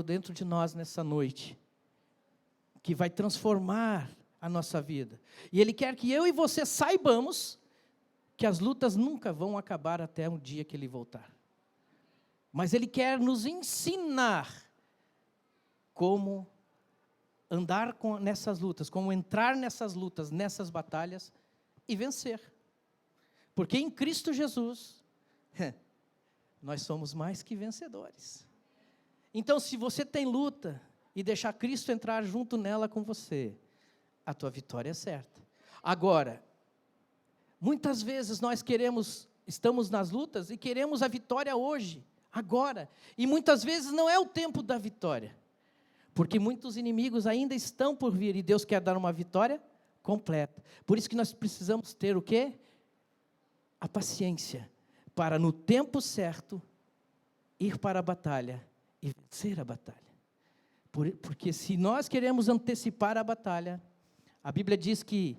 dentro de nós nessa noite, que vai transformar a nossa vida. E Ele quer que eu e você saibamos que as lutas nunca vão acabar até um dia que Ele voltar. Mas Ele quer nos ensinar como andar nessas lutas, como entrar nessas lutas, nessas batalhas e vencer. Porque em Cristo Jesus, nós somos mais que vencedores. Então, se você tem luta e deixar Cristo entrar junto nela com você, a tua vitória é certa. Agora, muitas vezes nós estamos nas lutas e queremos a vitória hoje, agora. E muitas vezes não é o tempo da vitória. Porque muitos inimigos ainda estão por vir e Deus quer dar uma vitória completa. Por isso que nós precisamos ter o quê? A paciência para no tempo certo ir para a batalha e vencer a batalha. Porque se nós queremos antecipar a batalha, a Bíblia diz que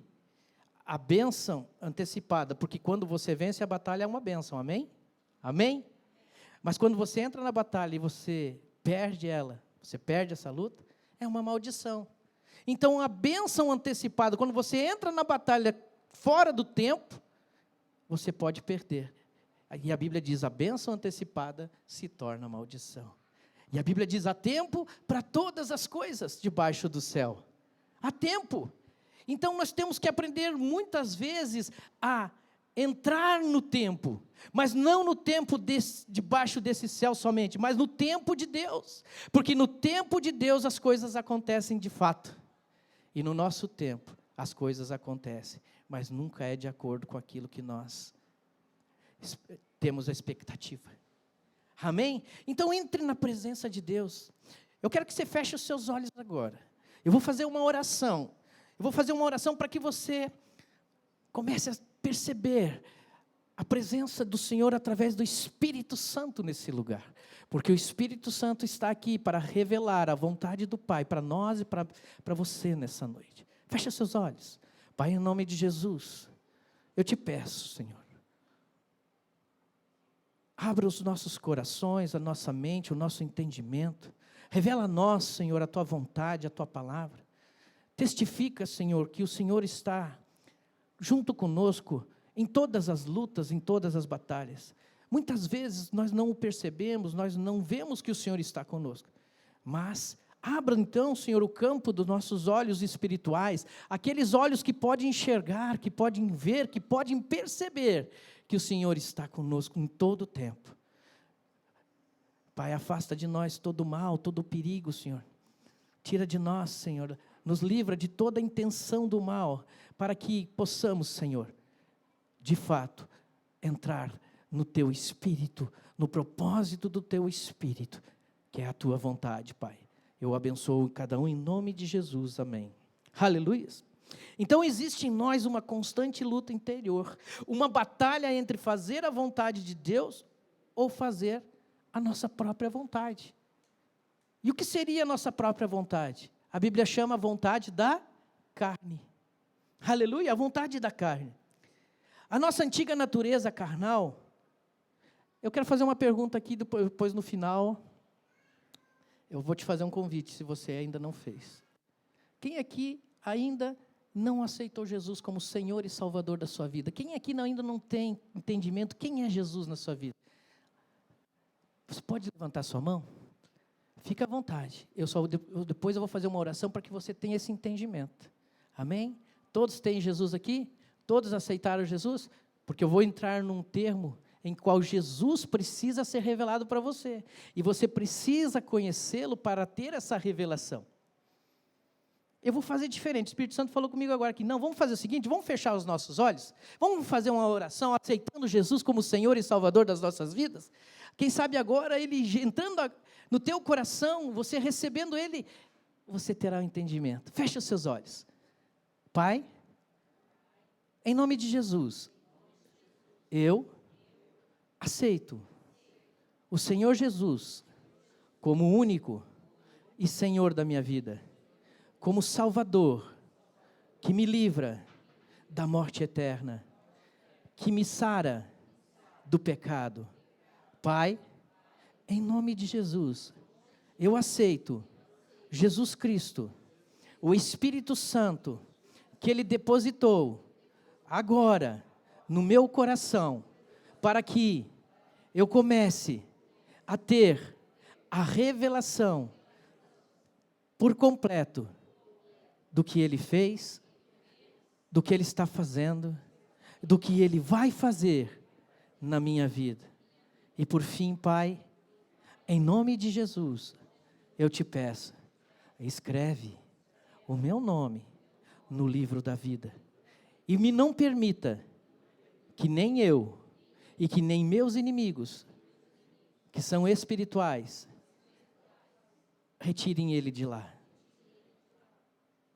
a bênção antecipada, porque quando você vence a batalha é uma bênção, amém? Amém? Mas quando você entra na batalha e você perde ela, você perde essa luta, é uma maldição. Então a bênção antecipada, quando você entra na batalha fora do tempo, você pode perder. E a Bíblia diz, a bênção antecipada se torna maldição. E a Bíblia diz, há tempo para todas as coisas debaixo do céu. Há tempo. Então nós temos que aprender muitas vezes a entrar no tempo, mas não no tempo debaixo desse céu somente, mas no tempo de Deus. Porque no tempo de Deus as coisas acontecem de fato. E no nosso tempo as coisas acontecem, mas nunca é de acordo com aquilo que nós temos a expectativa. Amém? Então entre na presença de Deus. Eu quero que você feche os seus olhos agora. Eu vou fazer uma oração. Eu vou fazer uma oração para que você comece a perceber a presença do Senhor através do Espírito Santo nesse lugar. Porque o Espírito Santo está aqui para revelar a vontade do Pai para nós e para você nessa noite. Feche os seus olhos. Pai, em nome de Jesus, eu te peço, Senhor, abra os nossos corações, a nossa mente, o nosso entendimento. Revela a nós, Senhor, a Tua vontade, a Tua palavra. Testifica, Senhor, que o Senhor está junto conosco em todas as lutas, em todas as batalhas. Muitas vezes nós não o percebemos, nós não vemos que o Senhor está conosco. Mas abra então, Senhor, o campo dos nossos olhos espirituais, aqueles olhos que podem enxergar, que podem ver, que podem perceber que o Senhor está conosco em todo o tempo. Pai, afasta de nós todo o mal, todo o perigo, Senhor. Tira de nós, Senhor, nos livra de toda a intenção do mal, para que possamos, Senhor, de fato, entrar no Teu Espírito, no propósito do Teu Espírito, que é a Tua vontade, Pai. Eu abençoo cada um em nome de Jesus, amém. Aleluia. Então existe em nós uma constante luta interior, uma batalha entre fazer a vontade de Deus ou fazer a nossa própria vontade. E o que seria a nossa própria vontade? A Bíblia chama a vontade da carne. Aleluia, a vontade da carne. A nossa antiga natureza carnal, eu quero fazer uma pergunta aqui, depois no final, eu vou te fazer um convite, se você ainda não fez. Quem aqui ainda não aceitou Jesus como Senhor e Salvador da sua vida? Quem aqui ainda não tem entendimento, quem é Jesus na sua vida? Você pode levantar sua mão? Fica à vontade. Depois eu vou fazer uma oração para que você tenha esse entendimento. Amém? Todos têm Jesus aqui? Todos aceitaram Jesus? Porque eu vou entrar num termo em qual Jesus precisa ser revelado para você. E você precisa conhecê-lo para ter essa revelação. Eu vou fazer diferente. O Espírito Santo falou comigo agora aqui. Não, vamos fazer o seguinte, vamos fechar os nossos olhos. Vamos fazer uma oração aceitando Jesus como Senhor e Salvador das nossas vidas. Quem sabe agora, Ele entrando no teu coração, você recebendo Ele, você terá um entendimento. Feche os seus olhos. Pai, em nome de Jesus, eu aceito o Senhor Jesus como único e Senhor da minha vida, como Salvador, que me livra da morte eterna, que me sara do pecado. Pai, em nome de Jesus, eu aceito Jesus Cristo, o Espírito Santo, que Ele depositou agora no meu coração, para que eu comece a ter a revelação por completo do que Ele fez, do que Ele está fazendo, do que Ele vai fazer na minha vida. E por fim, Pai, em nome de Jesus, eu te peço, escreve o meu nome no livro da vida. E me não permita que nem eu e que nem meus inimigos, que são espirituais, retirem ele de lá.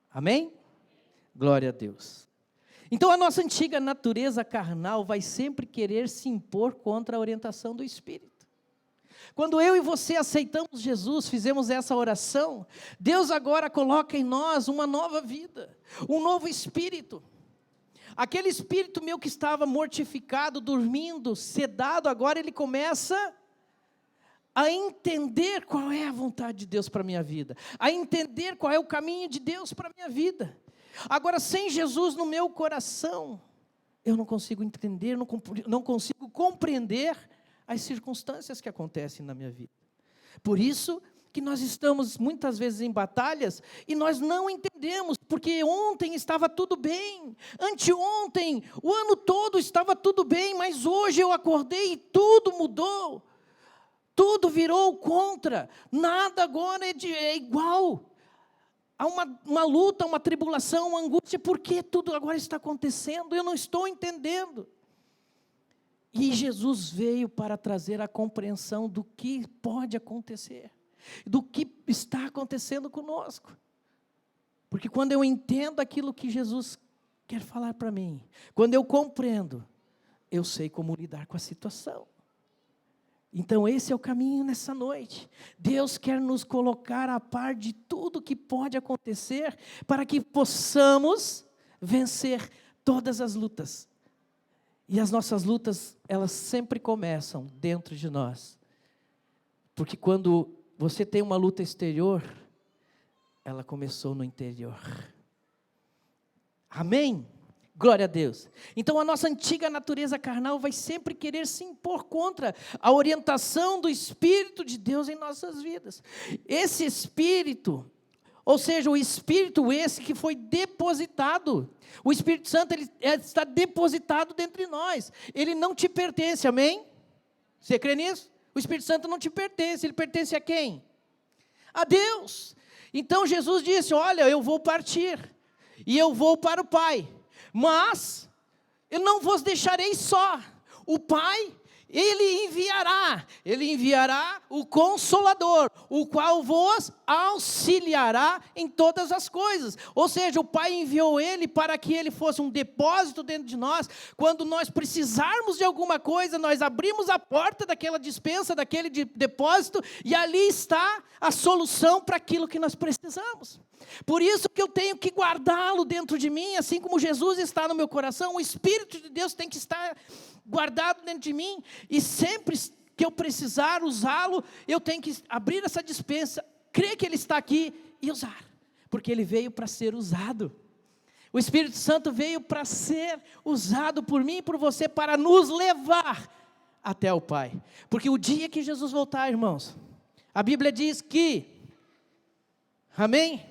Amém? Glória a Deus. Então a nossa antiga natureza carnal vai sempre querer se impor contra a orientação do Espírito. Quando eu e você aceitamos Jesus, fizemos essa oração, Deus agora coloca em nós uma nova vida, um novo espírito. Aquele espírito meu que estava mortificado, dormindo, sedado, agora ele começa a entender qual é a vontade de Deus para a minha vida, a entender qual é o caminho de Deus para a minha vida. Agora, sem Jesus no meu coração, eu não consigo entender, não consigo compreender as circunstâncias que acontecem na minha vida. Por isso que nós estamos muitas vezes em batalhas e nós não entendemos, porque ontem estava tudo bem, anteontem, o ano todo estava tudo bem, mas hoje eu acordei e tudo mudou, tudo virou contra, nada agora é igual. Há uma luta, uma tribulação, uma angústia, por que tudo agora está acontecendo? Eu não estou entendendo. E Jesus veio para trazer a compreensão do que pode acontecer, do que está acontecendo conosco. Porque quando eu entendo aquilo que Jesus quer falar para mim, quando eu compreendo, eu sei como lidar com a situação. Então esse é o caminho nessa noite. Deus quer nos colocar a par de tudo que pode acontecer, para que possamos vencer todas as lutas. E as nossas lutas, elas sempre começam dentro de nós. Porque quando você tem uma luta exterior, ela começou no interior. Amém? Glória a Deus. Então a nossa antiga natureza carnal vai sempre querer se impor contra a orientação do Espírito de Deus em nossas vidas. Esse Espírito, ou seja, o Espírito esse que foi depositado, o Espírito Santo ele está depositado dentro de nós. Ele não te pertence, amém? Você crê nisso? O Espírito Santo não te pertence, ele pertence a quem? A Deus. Então Jesus disse, olha, eu vou partir, e eu vou para o Pai, mas eu não vos deixarei só. O Pai, Ele enviará o Consolador, o qual vos auxiliará em todas as coisas. Ou seja, o Pai enviou Ele para que Ele fosse um depósito dentro de nós. Quando nós precisarmos de alguma coisa, nós abrimos a porta daquela despensa, daquele depósito, e ali está a solução para aquilo que nós precisamos. Por isso que eu tenho que guardá-lo dentro de mim, assim como Jesus está no meu coração, o Espírito de Deus tem que estar guardado dentro de mim, e sempre que eu precisar usá-lo, eu tenho que abrir essa despensa, crer que Ele está aqui e usar, porque Ele veio para ser usado. O Espírito Santo veio para ser usado por mim e por você, para nos levar até o Pai, porque o dia que Jesus voltar, irmãos, a Bíblia diz que, amém?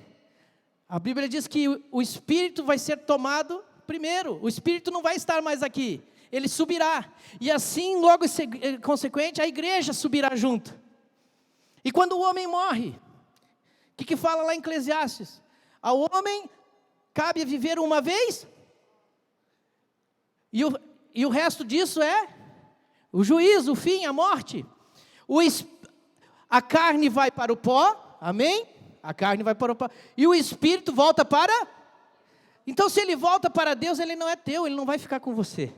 A Bíblia diz que o Espírito vai ser tomado primeiro, o Espírito não vai estar mais aqui, ele subirá, e assim logo consequente a igreja subirá junto. E quando o homem morre, o que fala lá em Eclesiastes? Ao homem cabe viver uma vez, e o resto disso é o juízo, o fim, a morte. A carne vai para o pó, amém? A carne vai para o pó, e o Espírito volta para... Então se ele volta para Deus, ele não é teu, ele não vai ficar com você.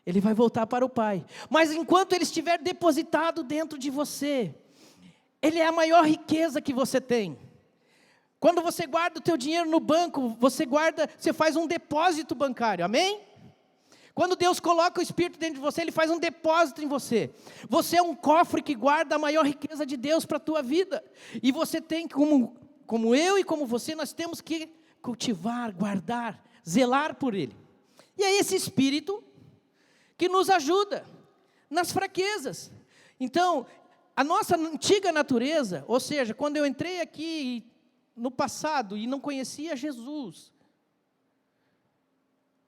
Ele vai voltar para o Pai. Mas enquanto ele estiver depositado dentro de você, ele é a maior riqueza que você tem. Quando você guarda o teu dinheiro no banco, você faz um depósito bancário, amém? Quando Deus coloca o Espírito dentro de você, Ele faz um depósito em você. Você é um cofre que guarda a maior riqueza de Deus para a tua vida. E você tem, como eu e como você, nós temos que cultivar, guardar, zelar por Ele. E é esse Espírito que nos ajuda nas fraquezas. Então, a nossa antiga natureza, ou seja, quando eu entrei aqui no passado e não conhecia Jesus,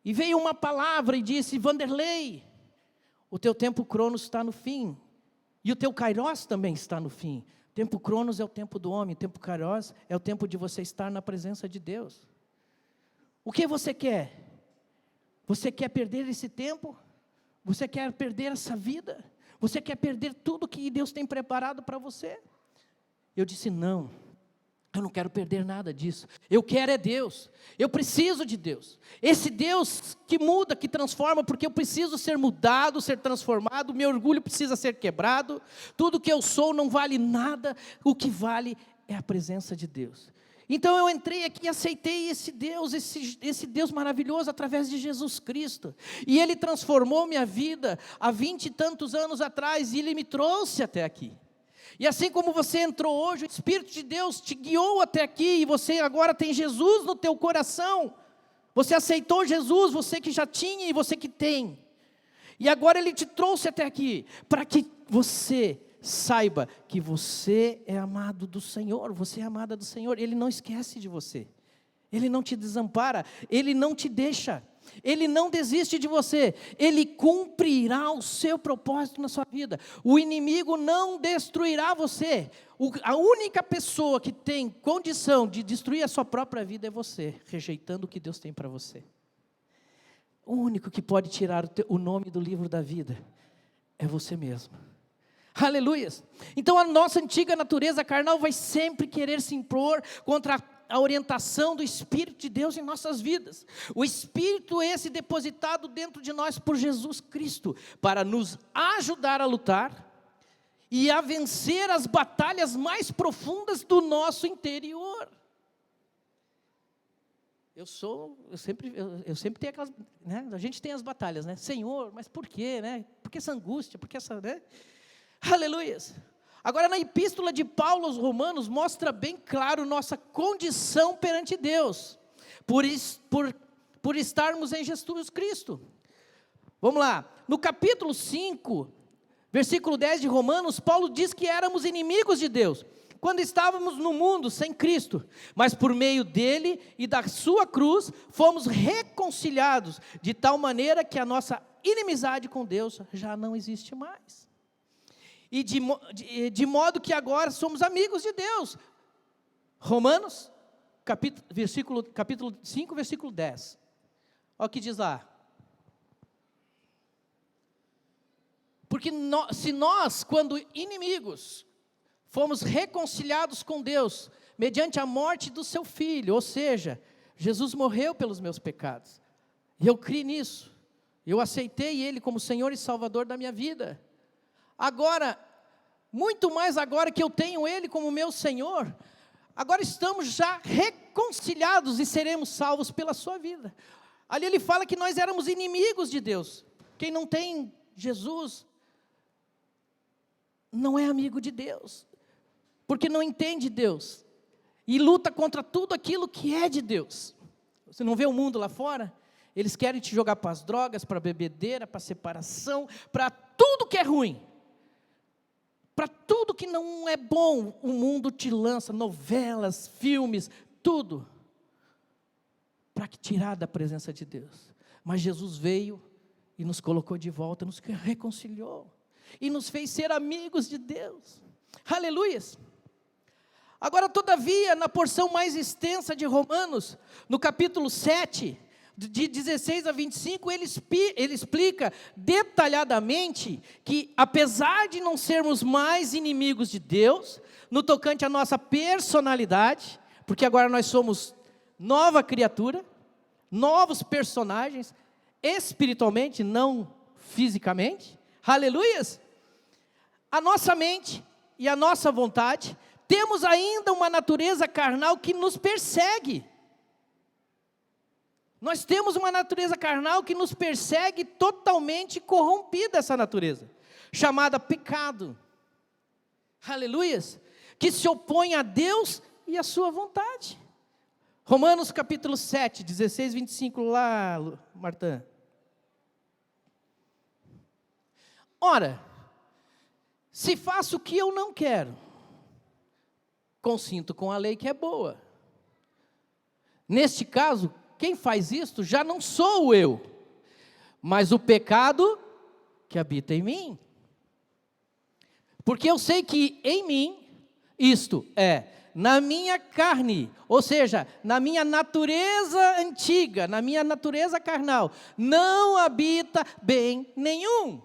e veio uma palavra e disse: Vanderlei, o teu tempo Cronos está no fim, e o teu Kairos também está no fim. O tempo Cronos é o tempo do homem, o tempo Kairos é o tempo de você estar na presença de Deus. O que você quer? Você quer perder esse tempo? Você quer perder essa vida? Você quer perder tudo que Deus tem preparado para você? Eu disse: não, eu não quero perder nada disso. Eu quero é Deus. Eu preciso de Deus. Esse Deus que muda, que transforma, porque eu preciso ser mudado, ser transformado. Meu orgulho precisa ser quebrado. Tudo que eu sou não vale nada. O que vale é a presença de Deus. Então eu entrei aqui e aceitei esse Deus, esse Deus maravilhoso através de Jesus Cristo. E Ele transformou minha vida há 20 e tantos anos atrás, e Ele me trouxe até aqui. E assim como você entrou hoje, o Espírito de Deus te guiou até aqui, e você agora tem Jesus no teu coração. Você aceitou Jesus, você que já tinha e você que tem. E agora Ele te trouxe até aqui, para que você saiba que você é amado do Senhor, você é amada do Senhor. Ele não esquece de você, Ele não te desampara, Ele não te deixa, Ele não desiste de você, Ele cumprirá o seu propósito na sua vida. O inimigo não destruirá você. A única pessoa que tem condição de destruir a sua própria vida é você, rejeitando o que Deus tem para você. O único que pode tirar o nome do livro da vida é você mesmo. Aleluias. Então a nossa antiga natureza carnal vai sempre querer se impor contra a orientação do Espírito de Deus em nossas vidas. O Espírito esse depositado dentro de nós por Jesus Cristo, para nos ajudar a lutar e a vencer as batalhas mais profundas do nosso interior. Eu sempre tenho aquelas, né? A gente tem as batalhas, né? Senhor, mas por quê, né? Por que essa angústia? Por que essa, né? Aleluias. Agora, na epístola de Paulo aos Romanos, mostra bem claro nossa condição perante Deus, por estarmos em Jesus Cristo. Vamos lá, no capítulo 5, versículo 10 de Romanos, Paulo diz que éramos inimigos de Deus, quando estávamos no mundo sem Cristo, mas por meio dele e da sua cruz, fomos reconciliados, de tal maneira que a nossa inimizade com Deus já não existe mais. E de modo que agora somos amigos de Deus. Romanos, capítulo 5, versículo 10. Olha o que diz lá. Porque se nós, quando inimigos, fomos reconciliados com Deus, mediante a morte do seu Filho, ou seja, Jesus morreu pelos meus pecados. E eu criei nisso. Eu aceitei Ele como Senhor e Salvador da minha vida. Agora, muito mais agora que eu tenho Ele como meu Senhor, agora estamos já reconciliados e seremos salvos pela sua vida. Ali ele fala que nós éramos inimigos de Deus. Quem não tem Jesus não é amigo de Deus, porque não entende Deus e luta contra tudo aquilo que é de Deus. Você não vê o mundo lá fora? Eles querem te jogar para as drogas, para a bebedeira, para a separação, para tudo que é ruim. Para tudo que não é bom, o mundo te lança novelas, filmes, tudo, para tirar da presença de Deus. Mas Jesus veio e nos colocou de volta, nos reconciliou, e nos fez ser amigos de Deus. Aleluias. Agora, todavia, na porção mais extensa de Romanos, no capítulo 7, de 16 a 25, ele explica detalhadamente que, apesar de não sermos mais inimigos de Deus, no tocante à nossa personalidade, porque agora nós somos nova criatura, novos personagens, espiritualmente, não fisicamente, aleluias, a nossa mente e a nossa vontade, temos ainda uma natureza carnal que nos persegue. Nós temos uma natureza carnal que nos persegue totalmente corrompida, essa natureza, chamada pecado. Aleluias! Que se opõe a Deus e a sua vontade. Romanos capítulo 7, 16, 25, lá, Martã. Ora, se faço o que eu não quero, consinto com a lei que é boa. Neste caso, quem faz isto já não sou eu, mas o pecado que habita em mim. Porque eu sei que em mim, isto é, na minha carne, ou seja, na minha natureza antiga, na minha natureza carnal, não habita bem nenhum.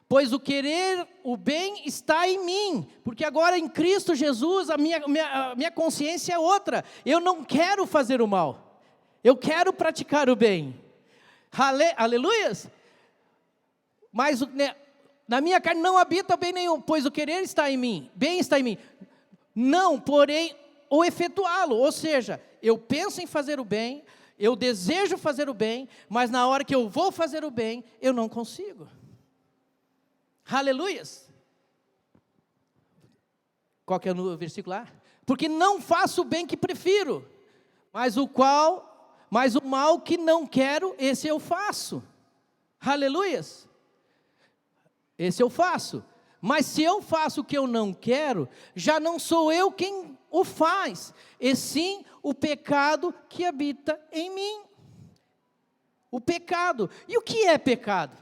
Pois o querer o bem está em mim, porque agora em Cristo Jesus a minha consciência é outra. Eu não quero fazer o mal, eu quero praticar o bem. Aleluias! Mas na minha carne não habita bem nenhum, pois o querer está em mim, bem está em mim. Não, porém, o efetuá-lo, ou seja, eu penso em fazer o bem, eu desejo fazer o bem, mas na hora que eu vou fazer o bem, eu não consigo. Aleluias! Qual que é o versículo lá? Porque não faço o bem que prefiro, mas o mal que não quero, esse eu faço. Aleluias! Esse eu faço. Mas se eu faço o que eu não quero, já não sou eu quem o faz, e sim o pecado que habita em mim. O pecado. E o que é pecado?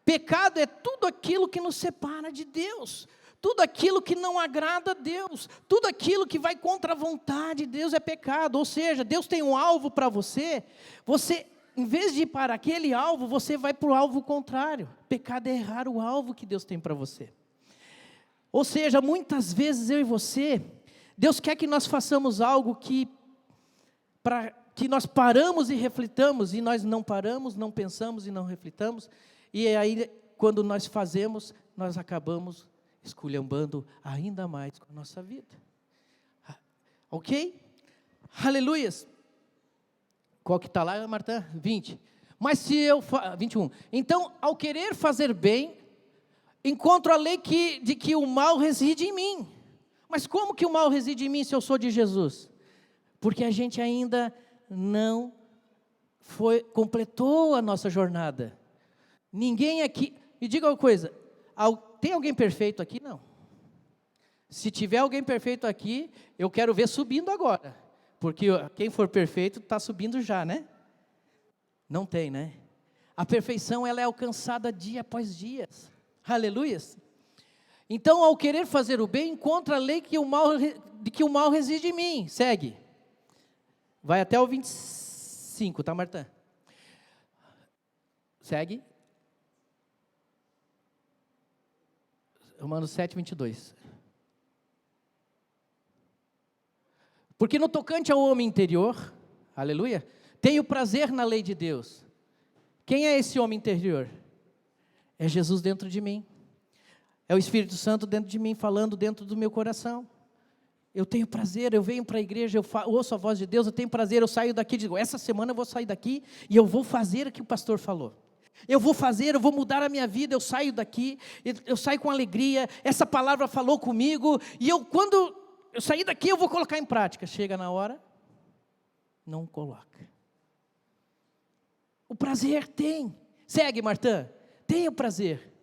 Pecado é tudo aquilo que nos separa de Deus, tudo aquilo que não agrada a Deus, tudo aquilo que vai contra a vontade de Deus é pecado. Ou seja, Deus tem um alvo para você, em vez de ir para aquele alvo, você vai para o alvo contrário. Pecado é errar o alvo que Deus tem para você. Ou seja, muitas vezes eu e você, Deus quer que nós façamos algo que nós paramos e reflitamos, e nós não paramos, não pensamos e não reflitamos, e aí quando nós fazemos, nós acabamos esculhambando ainda mais com a nossa vida. Ok? Aleluias! Qual que está lá, Marta? 20. Mas se eu... 21. Então, ao querer fazer bem, encontro a lei de que o mal reside em mim. Mas como que o mal reside em mim se eu sou de Jesus? Porque a gente ainda não completou a nossa jornada. Ninguém aqui... Me diga uma coisa, tem alguém perfeito aqui? Não. Se tiver alguém perfeito aqui, eu quero ver subindo agora. Porque quem for perfeito está subindo já, né? Não tem, né? A perfeição ela é alcançada dia após dia. Aleluias. Então, ao querer fazer o bem, encontra a lei de que o mal reside em mim. Segue. Vai até o 25, tá, Marta? Segue. Romanos 7, 22. Porque no tocante ao homem interior, aleluia, tenho prazer na lei de Deus. Quem é esse homem interior? É Jesus dentro de mim. É o Espírito Santo dentro de mim, falando dentro do meu coração. Eu tenho prazer, eu venho para a igreja, eu ouço a voz de Deus, eu tenho prazer, eu saio daqui e digo, essa semana eu vou sair daqui e eu vou fazer o que o pastor falou. Eu vou fazer, eu vou mudar a minha vida, eu saio daqui, eu saio com alegria, essa palavra falou comigo, e quando eu sair daqui eu vou colocar em prática. Chega na hora, não coloca. O prazer tem. Segue, Martã. Tenho prazer.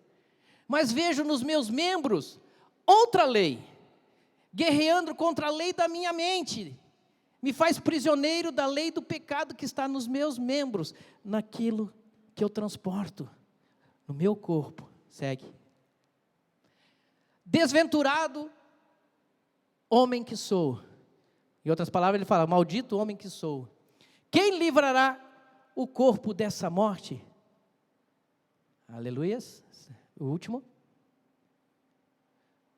Mas vejo nos meus membros outra lei, guerreando contra a lei da minha mente. Me faz prisioneiro da lei do pecado que está nos meus membros, naquilo que eu transporto no meu corpo. Segue. Desventurado homem que sou. Em outras palavras ele fala, maldito homem que sou. Quem livrará o corpo dessa morte? Aleluias. O último.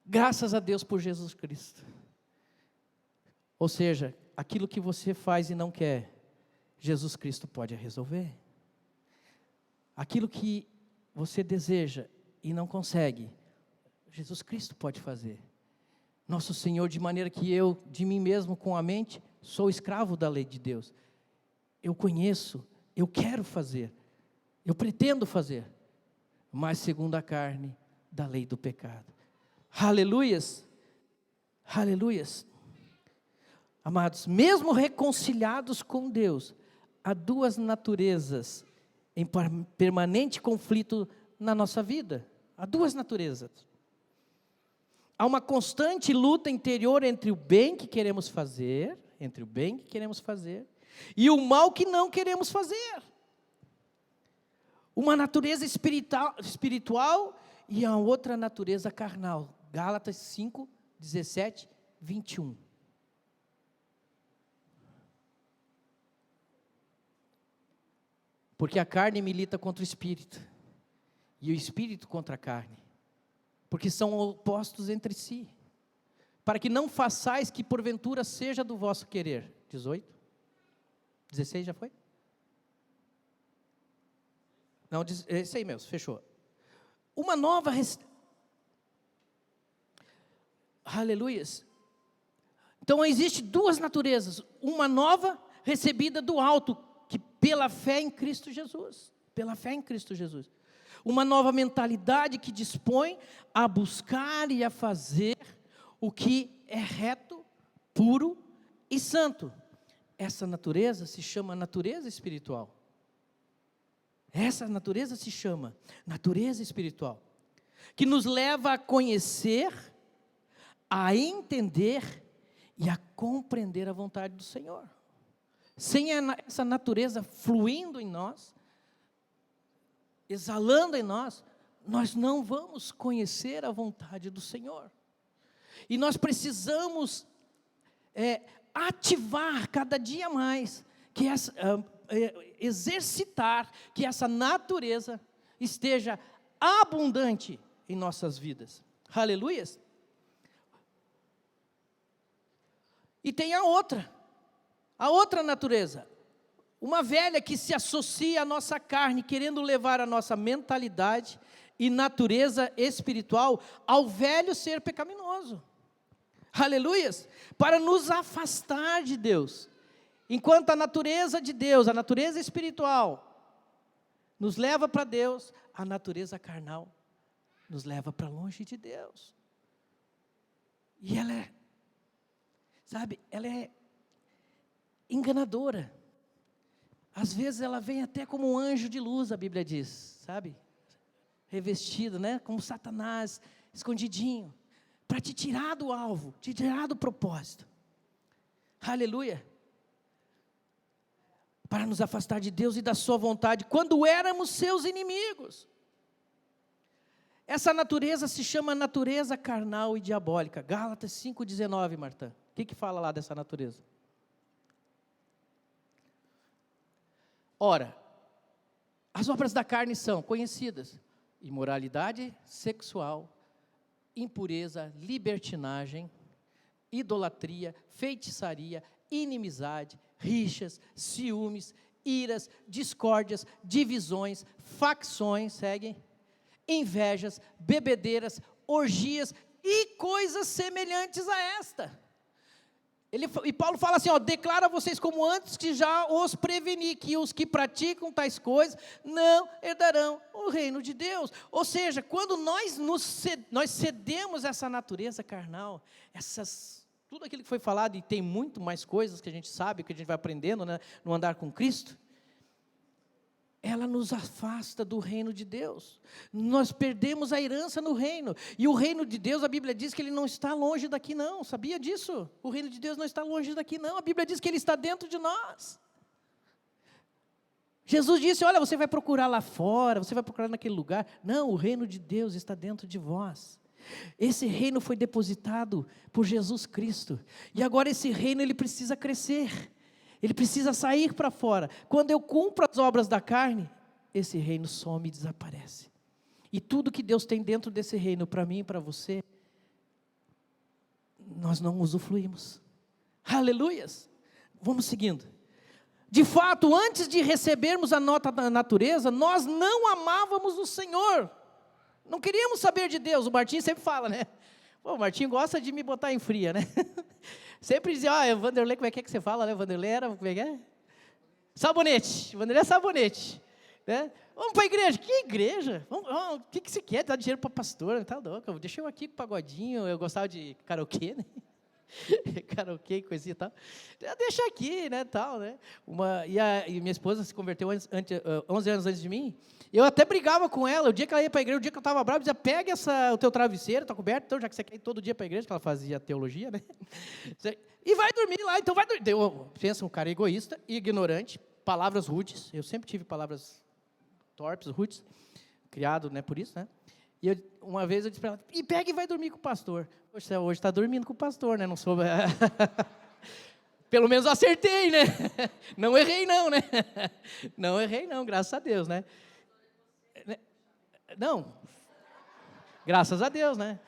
Graças a Deus por Jesus Cristo. Ou seja, aquilo que você faz e não quer, Jesus Cristo pode resolver. Aquilo que você deseja e não consegue, Jesus Cristo pode fazer. Nosso Senhor, de maneira que eu, de mim mesmo, com a mente, sou escravo da lei de Deus. Eu conheço eu quero fazer, eu pretendo fazer, mas segundo a carne da lei do pecado. Aleluias, aleluias. Amados, mesmo reconciliados com Deus, há duas naturezas em permanente conflito na nossa vida. Há duas naturezas. Há uma constante luta interior entre o bem que queremos fazer, e o mal que não queremos fazer. Uma natureza espiritual e a outra natureza carnal. Gálatas 5, 17, 21. Porque a carne milita contra o espírito, e o espírito contra a carne, porque são opostos entre si, para que não façais que porventura seja do vosso querer. 18? 16 já foi? Não, esse aí mesmo, fechou. Uma nova... Aleluias. Então existem duas naturezas, uma nova recebida do alto, que pela fé em Cristo Jesus, uma nova mentalidade que dispõe a buscar e a fazer o que é reto, puro e santo. Essa natureza se chama natureza espiritual. Essa natureza se chama natureza espiritual, que nos leva a conhecer, a entender e a compreender a vontade do Senhor. Sem essa natureza fluindo em nós, exalando em nós, nós não vamos conhecer a vontade do Senhor. E nós precisamos ativar cada dia mais, exercitar que essa natureza esteja abundante em nossas vidas. Aleluias. E tem a outra natureza, uma velha que se associa à nossa carne, querendo levar a nossa mentalidade e natureza espiritual ao velho ser pecaminoso. Aleluias! Para nos afastar de Deus. Enquanto a natureza de Deus, a natureza espiritual, nos leva para Deus, a natureza carnal nos leva para longe de Deus. E ela é enganadora. Às vezes ela vem até como um anjo de luz, a Bíblia diz, sabe? Revestido, né? Como Satanás, escondidinho, para te tirar do alvo, te tirar do propósito. Aleluia. Para nos afastar de Deus e da sua vontade, quando éramos seus inimigos. Essa natureza se chama natureza carnal e diabólica. Gálatas 5,19, Marta. O que fala lá dessa natureza? Ora, as obras da carne são conhecidas: imoralidade sexual, impureza, libertinagem, idolatria, feitiçaria, inimizade, rixas, ciúmes, iras, discórdias, divisões, facções, seguem, invejas, bebedeiras, orgias e coisas semelhantes a esta. E Paulo fala assim, declara vocês como antes que já os preveni, que os que praticam tais coisas não herdarão o reino de Deus. Ou seja, quando nós cedemos essa natureza carnal, tudo aquilo que foi falado, e tem muito mais coisas que a gente sabe, que a gente vai aprendendo, né, no andar com Cristo, ela nos afasta do reino de Deus. Nós perdemos a herança no reino. E o reino de Deus, a Bíblia diz que ele não está longe daqui não. Sabia disso? O reino de Deus não está longe daqui não. A Bíblia diz que ele está dentro de nós. Jesus disse, olha, você vai procurar lá fora, você vai procurar naquele lugar. Não, o reino de Deus está dentro de vós. Esse reino foi depositado por Jesus Cristo. E agora esse reino, ele precisa crescer. Ele precisa sair para fora. Quando eu cumpro as obras da carne, esse reino some e desaparece. E tudo que Deus tem dentro desse reino, para mim e para você, nós não usufruímos. Aleluias! Vamos seguindo. De fato, antes de recebermos a nota da natureza, nós não amávamos o Senhor. Não queríamos saber de Deus. O Martinho sempre fala, né? O Martinho gosta de me botar em fria, né? Sempre dizia, Vanderlei, como é que você fala, né? Vanderlei era, como é que é? Sabonete, Vanderlei é sabonete. Né? Vamos para a igreja. Que igreja? O que você quer? Dá dinheiro para pastor? Tá louco. Deixa eu aqui com o pagodinho. Eu gostava de karaokê, né? Karaokê, coisinha e tal. Deixa aqui, né, tal, né? E minha esposa se converteu 11 anos antes de mim. Eu até brigava com ela. O dia que ela ia para a igreja, o dia que eu estava bravo, eu dizia, pega o teu travesseiro, está coberto, então, já que você quer ir todo dia para a igreja, que ela fazia teologia, né? E vai dormir lá, então vai dormir. Pensa, um cara egoísta, ignorante, palavras rudes. Eu sempre tive palavras torpes, rudes, criado, né, por isso, né? E uma vez eu disse para ela, e pega e vai dormir com o pastor. Poxa, hoje está dormindo com o pastor, né? Não soube. Pelo menos acertei, né? Não errei não, né? Não errei não, graças a Deus, né? Não, graças a Deus, né?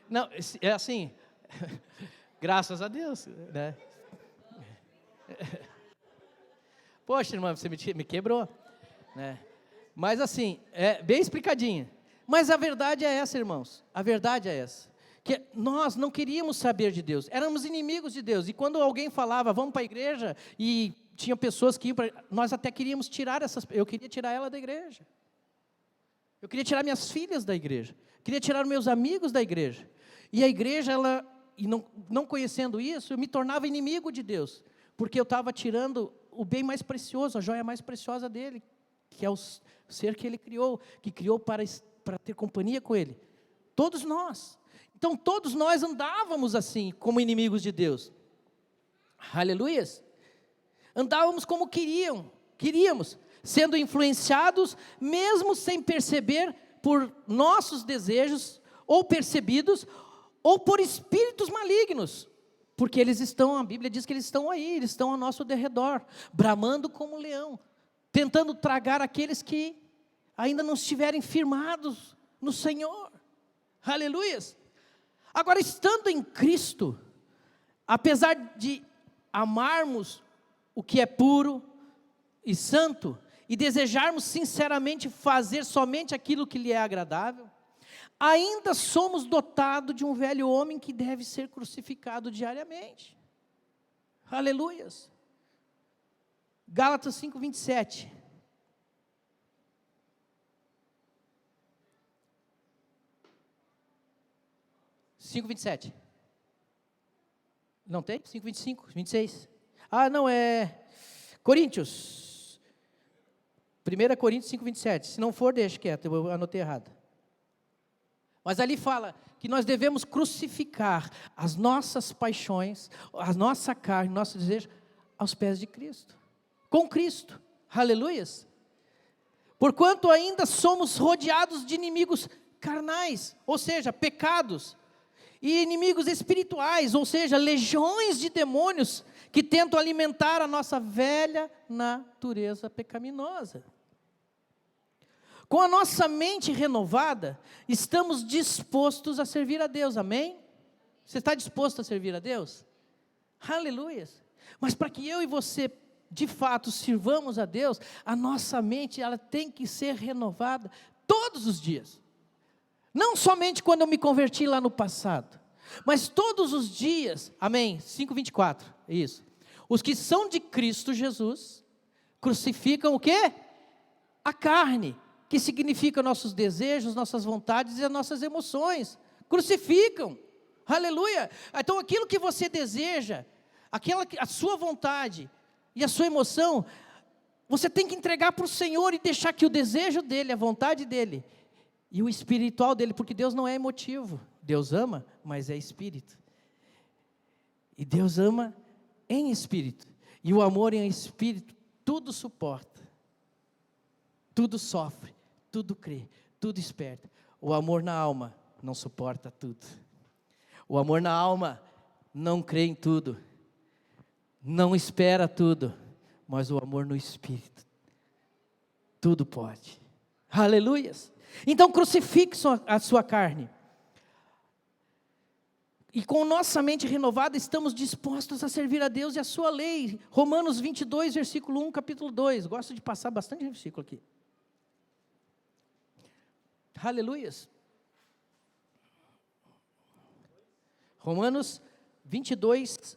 Não, é assim, graças a Deus, né? Poxa, irmã, você me quebrou, né? Mas assim, é bem explicadinha. Mas a verdade é essa, irmãos, a verdade é essa. Que nós não queríamos saber de Deus, éramos inimigos de Deus. E quando alguém falava, vamos para a igreja, e tinha pessoas que iam para... Nós até queríamos tirar eu queria tirar ela da igreja. Eu queria tirar minhas filhas da igreja. Queria tirar meus amigos da igreja. E a igreja, não conhecendo isso, eu me tornava inimigo de Deus. Porque eu estava tirando o bem mais precioso, a joia mais preciosa dele, que é o ser que ele criou, que criou para ter companhia com ele. Todos nós. Então, todos nós andávamos assim, como inimigos de Deus. Aleluias. Andávamos como queríamos, sendo influenciados, mesmo sem perceber, por nossos desejos, ou percebidos, ou por espíritos malignos. Porque a Bíblia diz que eles estão aí, eles estão ao nosso derredor, bramando como um leão, tentando tragar aqueles que ainda não estiverem firmados no Senhor. Aleluias. Agora, estando em Cristo, apesar de amarmos o que é puro e santo, e desejarmos sinceramente fazer somente aquilo que lhe é agradável, ainda somos dotados de um velho homem que deve ser crucificado diariamente. Aleluias. Gálatas 5:27. Cinco, 27. Não tem? 5, 25, 26. Ah, não, é Coríntios. 1 Coríntios 5, 27. Se não for, deixa quieto, eu anotei errado. Mas ali fala que nós devemos crucificar as nossas paixões, a nossa carne, nosso desejo, aos pés de Cristo. Com Cristo. Aleluias. Porquanto ainda somos rodeados de inimigos carnais, ou seja, pecados, e inimigos espirituais, ou seja, legiões de demônios que tentam alimentar a nossa velha natureza pecaminosa. Com a nossa mente renovada, estamos dispostos a servir a Deus, amém? Você está disposto a servir a Deus? Aleluia! Mas para que eu e você, de fato, sirvamos a Deus, a nossa mente, ela tem que ser renovada todos os dias. Não somente quando eu me converti lá no passado, mas todos os dias, amém? 5:24, isso. Os que são de Cristo Jesus, crucificam o quê? A carne, que significa nossos desejos, nossas vontades e as nossas emoções. Crucificam, aleluia. Então aquilo que você deseja, a sua vontade e a sua emoção, você tem que entregar para o Senhor e deixar que o desejo dEle, a vontade dEle, e o espiritual dEle, porque Deus não é emotivo, Deus ama, mas é espírito, e Deus ama em espírito, e o amor em espírito, tudo suporta, tudo sofre, tudo crê, tudo espera. O amor na alma não suporta tudo, o amor na alma não crê em tudo, não espera tudo, mas o amor no espírito, tudo pode, aleluias. Então crucifique a sua carne, e com nossa mente renovada estamos dispostos a servir a Deus e a sua lei. Romanos 22, versículo 1, capítulo 2, gosto de passar bastante versículo aqui, aleluias. Romanos 2,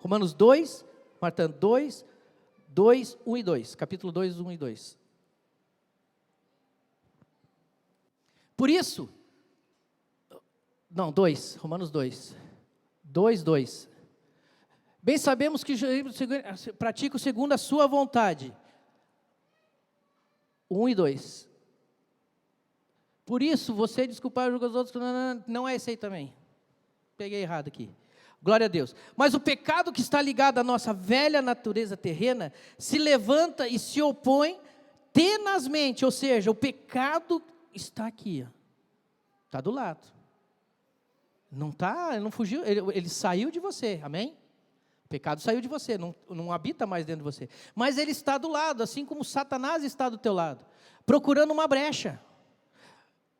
Romanos 2, Marta, 2, 1 e 2. Capítulo 2, 1 e 2. Por isso, não, 2, Romanos 2. 2, 2. Bem sabemos que pratico segundo a sua vontade. 1 e 2. Por isso, você desculpar os outros, não é esse aí também. Peguei errado aqui. Glória a Deus. Mas o pecado que está ligado à nossa velha natureza terrena, se levanta e se opõe tenazmente, ou seja, o pecado está aqui, está do lado. Não está, ele não fugiu, ele saiu de você, amém? O pecado saiu de você, não habita mais dentro de você. Mas ele está do lado, assim como Satanás está do teu lado, procurando uma brecha.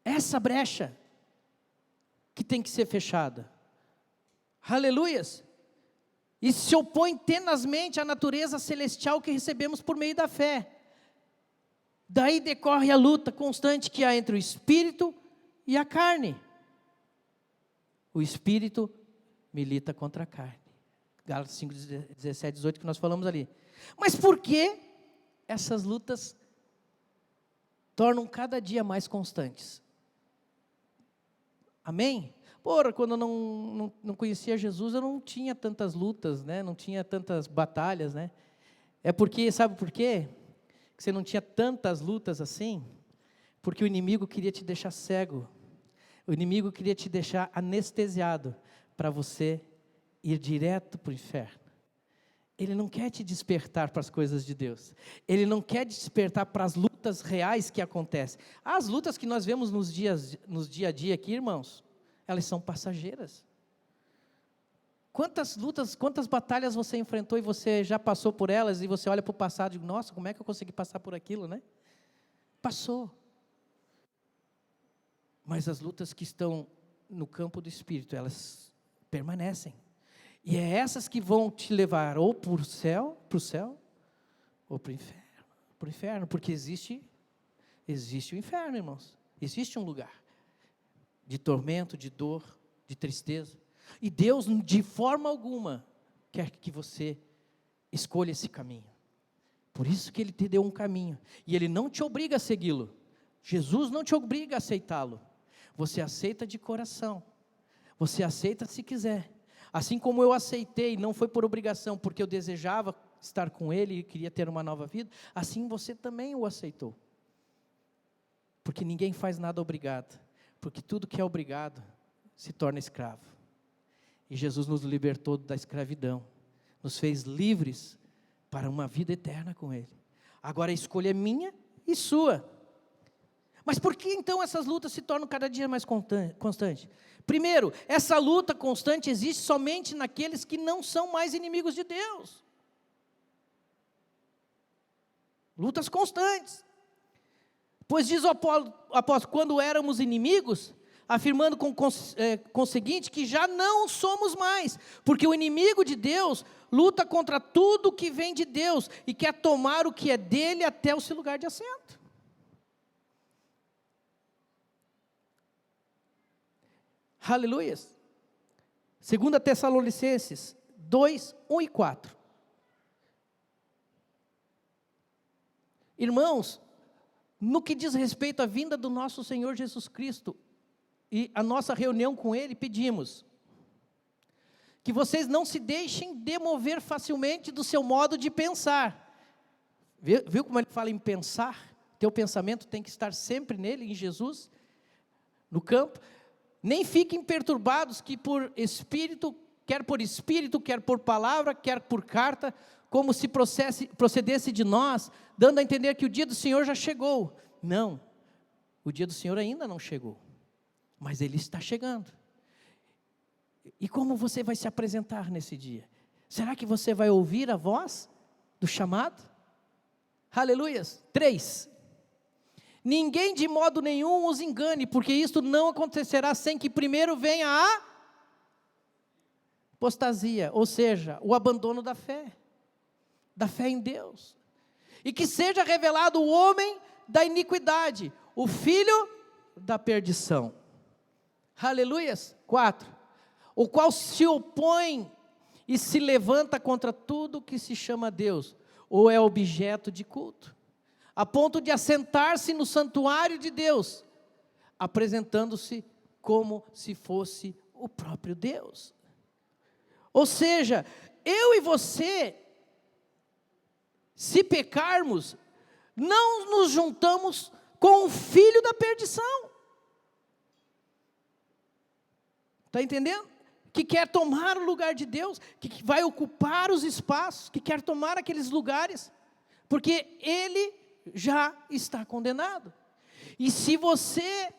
Essa brecha que tem que ser fechada. Aleluias. E se opõe tenazmente à natureza celestial que recebemos por meio da fé. Daí decorre a luta constante que há entre o espírito e a carne. O espírito milita contra a carne. Gálatas 5, 17, 18 que nós falamos ali. Mas por que essas lutas tornam cada dia mais constantes? Amém? Porra, quando eu não conhecia Jesus, eu não tinha tantas lutas, né? Não tinha tantas batalhas, né? É porque, sabe por quê? Que você não tinha tantas lutas assim? Porque o inimigo queria te deixar cego. O inimigo queria te deixar anestesiado para você ir direto para o inferno. Ele não quer te despertar para as coisas de Deus. Ele não quer te despertar para as lutas reais que acontecem. As lutas que nós vemos nos dia a dia aqui, irmãos, elas são passageiras. Quantas lutas, quantas batalhas você enfrentou e você já passou por elas e você olha para o passado e diz, nossa, como é que eu consegui passar por aquilo, né? Passou. Mas as lutas que estão no campo do Espírito, elas permanecem. E é essas que vão te levar ou para o céu, ou para o inferno, porque existe o inferno, irmãos. Existe um lugar de tormento, de dor, de tristeza. E Deus, de forma alguma, quer que você escolha esse caminho. Por isso que Ele te deu um caminho. E Ele não te obriga a segui-lo. Jesus não te obriga a aceitá-lo. Você aceita de coração. Você aceita se quiser. Assim como eu aceitei, não foi por obrigação, porque eu desejava estar com Ele e queria ter uma nova vida, assim você também o aceitou. Porque ninguém faz nada obrigado, porque tudo que é obrigado se torna escravo. E Jesus nos libertou da escravidão, nos fez livres para uma vida eterna com Ele. Agora a escolha é minha e sua. Mas por que então essas lutas se tornam cada dia mais constantes? Primeiro, essa luta constante existe somente naqueles que não são mais inimigos de Deus. Lutas constantes. Pois diz o apóstolo, quando éramos inimigos, afirmando com o seguinte, que já não somos mais, porque o inimigo de Deus luta contra tudo que vem de Deus, e quer tomar o que é dele até o seu lugar de assento. Aleluias. 2 Tessalonicenses 2, 1 e 4. Irmãos, no que diz respeito à vinda do nosso Senhor Jesus Cristo e a nossa reunião com Ele, pedimos que vocês não se deixem demover facilmente do seu modo de pensar. Viu como ele fala em pensar? Teu pensamento tem que estar sempre nele, em Jesus, no campo. Nem fiquem perturbados que por espírito, quer por palavra, quer por carta, como se procedesse de nós, dando a entender que o dia do Senhor já chegou. Não, o dia do Senhor ainda não chegou, mas Ele está chegando. E como você vai se apresentar nesse dia? Será que você vai ouvir a voz do chamado? Aleluias. 3. Ninguém de modo nenhum os engane, porque isto não acontecerá sem que primeiro venha a apostasia, ou seja, o abandono da fé em Deus. E que seja revelado o homem da iniquidade, o filho da perdição. Aleluias. 4. O qual se opõe e se levanta contra tudo que se chama Deus, ou é objeto de culto, a ponto de assentar-se no santuário de Deus, apresentando-se como se fosse o próprio Deus. Ou seja, eu e você, se pecarmos, não nos juntamos com o filho da perdição. Está entendendo? Que quer tomar o lugar de Deus, que vai ocupar os espaços, que quer tomar aqueles lugares, porque ele já está condenado. E se você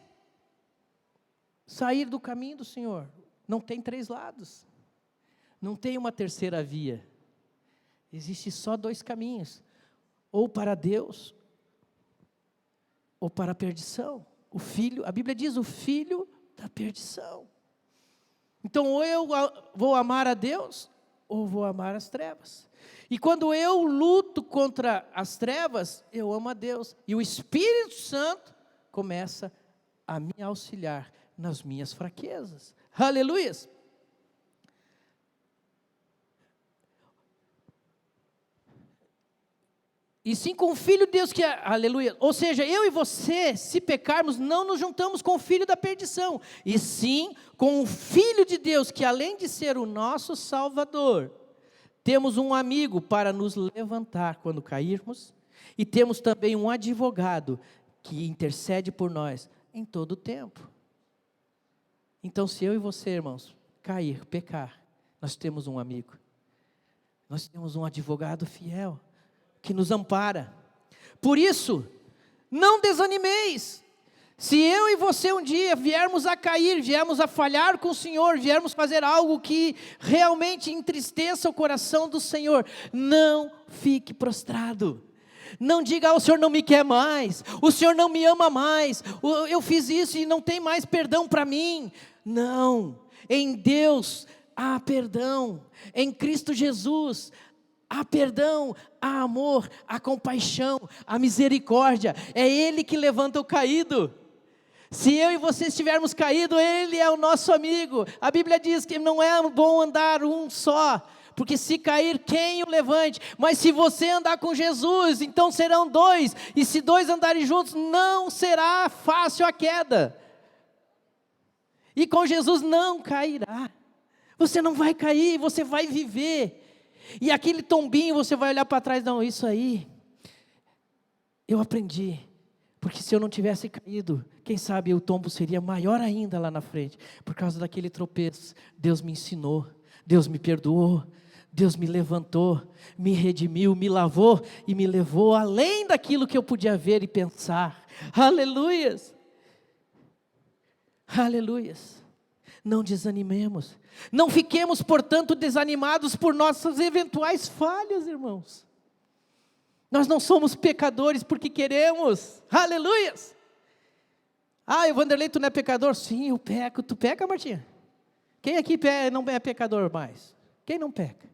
sair do caminho do Senhor, não tem três lados, não tem uma terceira via, existe só dois caminhos, ou para Deus, ou para a perdição. O filho, a Bíblia diz, o filho da perdição. Então, ou eu vou amar a Deus, ou vou amar as trevas. E quando eu luto contra as trevas, eu amo a Deus. E o Espírito Santo começa a me auxiliar nas minhas fraquezas. Aleluias! E sim com o Filho de Deus que é, aleluia, ou seja, eu e você, se pecarmos, não nos juntamos com o filho da perdição, e sim com o Filho de Deus, que além de ser o nosso Salvador, temos um amigo para nos levantar quando cairmos, e temos também um advogado que intercede por nós em todo o tempo. Então, se eu e você, irmãos, cair, pecar, nós temos um amigo, nós temos um advogado fiel, que nos ampara. Por isso, não desanimeis. Se eu e você um dia viermos a cair, viermos a falhar com o Senhor, viermos fazer algo que realmente entristeça o coração do Senhor, não fique prostrado. Não diga, o Senhor não me quer mais, o Senhor não me ama mais, eu fiz isso e não tem mais perdão para mim. Não, em Deus há perdão, em Cristo Jesus há perdão, há amor, há compaixão, há misericórdia. É Ele que levanta o caído. Se eu e você estivermos caídos, Ele é o nosso amigo. A Bíblia diz que não é bom andar um só, porque se cair, quem o levante? Mas se você andar com Jesus, então serão dois, e se dois andarem juntos, não será fácil a queda. E com Jesus não cairá. Você não vai cair, você vai viver. E aquele tombinho, você vai olhar para trás, não, isso aí, eu aprendi, porque se eu não tivesse caído, quem sabe o tombo seria maior ainda lá na frente, por causa daquele tropeço. Deus me ensinou, Deus me perdoou, Deus me levantou, me redimiu, me lavou e me levou além daquilo que eu podia ver e pensar. Aleluias, aleluias. Não desanimemos, não fiquemos, portanto, desanimados por nossas eventuais falhas, irmãos. Nós não somos pecadores porque queremos, aleluias. O Vanderlei, tu não é pecador? Sim, eu peco. Tu peca, Martinha? Quem aqui não é pecador mais? Quem não peca?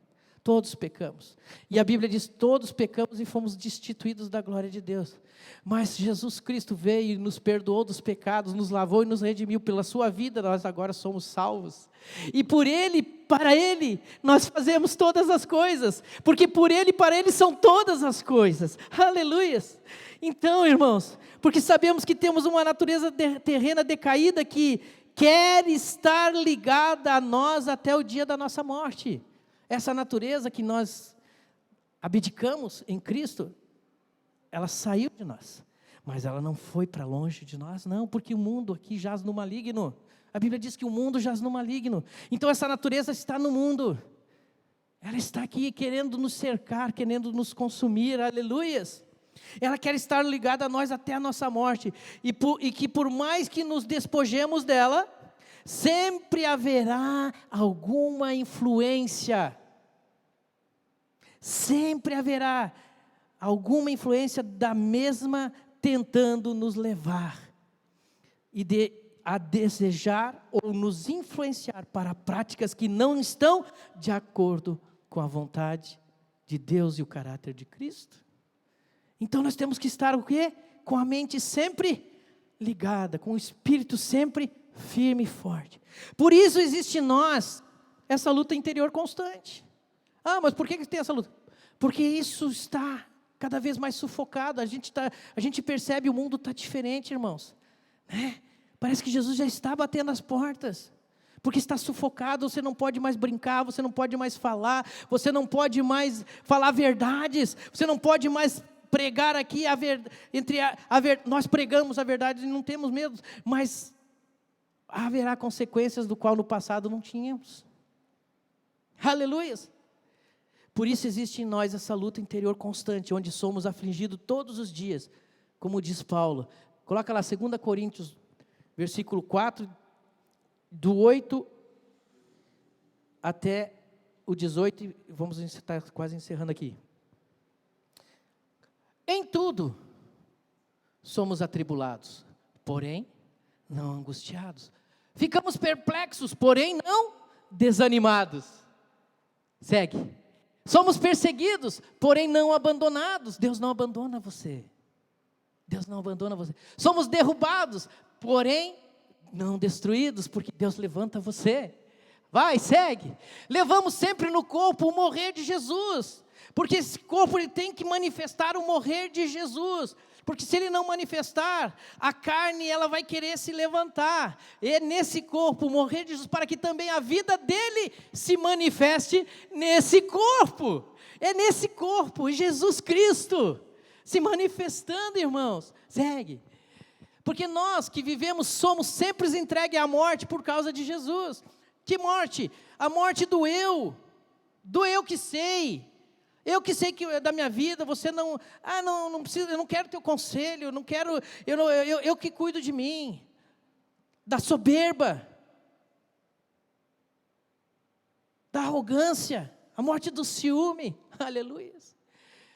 Todos pecamos. E a Bíblia diz, todos pecamos e fomos destituídos da glória de Deus. Mas Jesus Cristo veio e nos perdoou dos pecados, nos lavou e nos redimiu. Pela sua vida, nós agora somos salvos. E por Ele, para Ele, nós fazemos todas as coisas. Porque por Ele e para Ele são todas as coisas. Aleluias! Então, irmãos, porque sabemos que temos uma natureza terrena decaída que quer estar ligada a nós até o dia da nossa morte. Essa natureza que nós abdicamos em Cristo, ela saiu de nós, mas ela não foi para longe de nós, não, porque o mundo aqui jaz no maligno. A Bíblia diz que o mundo jaz no maligno. Então essa natureza está no mundo, ela está aqui querendo nos cercar, querendo nos consumir, aleluias. Ela quer estar ligada a nós até a nossa morte, e que por mais que nos despojemos dela, sempre haverá alguma influência. Sempre haverá alguma influência da mesma tentando nos levar a desejar ou nos influenciar para práticas que não estão de acordo com a vontade de Deus e o caráter de Cristo. Então nós temos que estar o quê? Com a mente sempre ligada, com o espírito sempre firme e forte. Por isso existe em nós essa luta interior constante. Ah, mas por que tem essa luta? Porque isso está cada vez mais sufocado. A gente percebe o mundo está diferente, irmãos. Né? Parece que Jesus já está batendo as portas. Porque está sufocado, você não pode mais brincar, você não pode mais falar, você não pode mais falar verdades, você não pode mais pregar aqui nós pregamos a verdade e não temos medo, mas haverá consequências do qual no passado não tínhamos. Aleluia! Por isso existe em nós essa luta interior constante, onde somos afligidos todos os dias, como diz Paulo. Coloca lá 2 Coríntios, versículo 4, do 8 até o 18, e vamos estar quase encerrando aqui. Em tudo somos atribulados, porém não angustiados. Ficamos perplexos, porém não desanimados. Segue. Somos perseguidos, porém não abandonados. Deus não abandona você. Deus não abandona você. Somos derrubados, porém não destruídos, porque Deus levanta você. Vai, segue. Levamos sempre no corpo o morrer de Jesus, porque esse corpo ele tem que manifestar o morrer de Jesus, porque se ele não manifestar, a carne ela vai querer se levantar, e nesse corpo, o morrer de Jesus, para que também a vida dele se manifeste nesse corpo, é nesse corpo, Jesus Cristo, se manifestando, irmãos, segue, porque nós que vivemos, somos sempre entregues à morte por causa de Jesus. Que morte? A morte do eu que sei, que da minha vida, você não precisa, eu não quero teu conselho, eu que cuido de mim, da soberba, da arrogância, a morte do ciúme, aleluia,